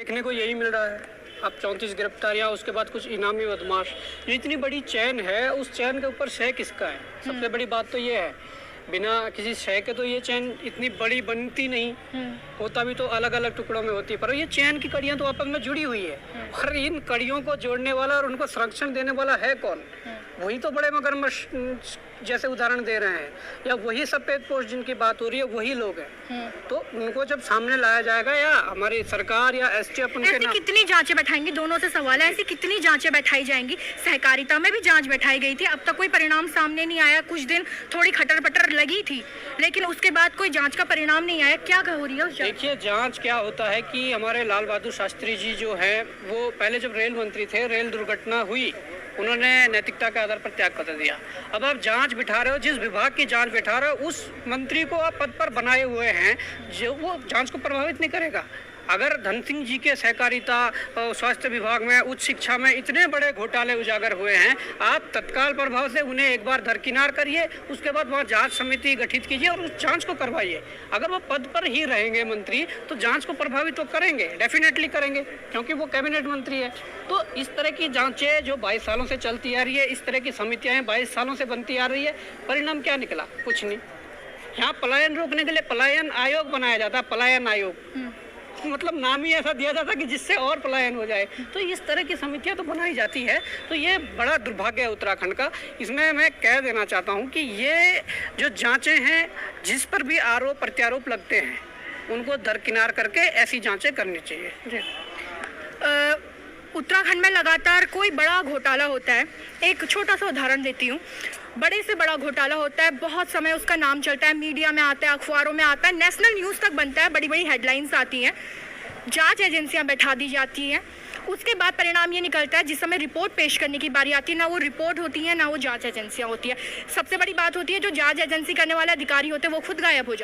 देखने को यही मिल रहा है। अब 34 गिरफ्तारियां, उसके बाद कुछ इनामी बदमाश। ये इतनी बड़ी चैन है, उस चैन के ऊपर शय किसका है? सबसे बड़ी बात तो ये है, बिना किसी शय के तो ये चैन इतनी बड़ी बनती नहीं। होता भी तो अलग अलग टुकड़ों में होती, पर ये चैन की कड़ियां तो आपस में जुड़ी हुई है। और इन कड़ियों को जोड़ने वाला और उनको संरक्षण देने वाला है कौन? वही तो बड़े मगरमच्छ जैसे उदाहरण दे रहे हैं, या वही सफेद पोस्ट जिनकी बात हो रही है, वही लोग हैं। तो उनको जब सामने लाया जाएगा, या हमारी सरकार या एसटीएफ उनके नाम। कितनी जांचें बैठाएंगी? दोनों से सवाल है, ऐसी कितनी जांचें बैठाई जाएंगी? सहकारिता में भी जांच बैठाई गई थी, अब तक कोई परिणाम सामने नहीं आया। कुछ दिन थोड़ी खटर पटर लगी थी, लेकिन उसके बाद कोई जांच का परिणाम नहीं आया। क्या हो रही है उस? देखिए, जांच क्या होता है कि हमारे लाल बहादुर शास्त्री जी जो है, वो पहले जब रेल मंत्री थे, रेल दुर्घटना हुई, उन्होंने नैतिकता के आधार पर त्यागपत्र दिया। अब आप जांच बिठा रहे हो, जिस विभाग की जांच बिठा रहे हो, उस मंत्री को आप पद पर बनाए हुए हैं, जो वो जांच को प्रभावित नहीं करेगा। अगर धन सिंह जी के सहकारिता, स्वास्थ्य विभाग में, उच्च शिक्षा में इतने बड़े घोटाले उजागर हुए हैं, आप तत्काल प्रभाव से उन्हें एक बार दरकिनार करिए, उसके बाद वहाँ जांच समिति गठित कीजिए और उस जांच को करवाइए। अगर वो पद पर ही रहेंगे मंत्री, तो जांच को प्रभावित तो करेंगे, डेफिनेटली करेंगे, क्योंकि वो कैबिनेट मंत्री है। तो इस तरह की जांचें जो 22 सालों से चलती आ रही है, इस तरह की समितियाँ 22 सालों से बनती आ रही है, परिणाम क्या निकला? कुछ नहीं। यहाँ पलायन रोकने के लिए पलायन आयोग बनाया जाता है, पलायन आयोग, मतलब नाम ही ऐसा दिया जाता कि जिससे और पलायन हो जाए। तो इस तरह की समितियां तो बनाई जाती है। तो ये बड़ा दुर्भाग्य है उत्तराखंड का। इसमें मैं कह देना चाहता हूं कि ये जो जांचें हैं, जिस पर भी आरोप प्रत्यारोप लगते हैं, उनको दरकिनार करके ऐसी जांचें करनी चाहिए। उत्तराखंड में लगातार कोई बड़ा घोटाला होता है। एक छोटा सा उदाहरण देती हूँ। बड़े से बड़ा घोटाला होता है, बहुत समय उसका नाम चलता है, मीडिया में आता है, अखबारों में आता है, नेशनल न्यूज़ तक बनता है, बड़ी बड़ी हेडलाइंस आती हैं, जांच एजेंसियां बैठा दी जाती हैं। उसके बाद परिणाम ये निकलता है, जिस समय रिपोर्ट पेश करने की बारी आती है, ना वो रिपोर्ट होती है, ना वो जांच एजेंसियां होती है। सबसे बड़ी बात होती है, जो जांच एजेंसी करने वाले अधिकारी होते हैं वो खुद गायब हो जाते हैं।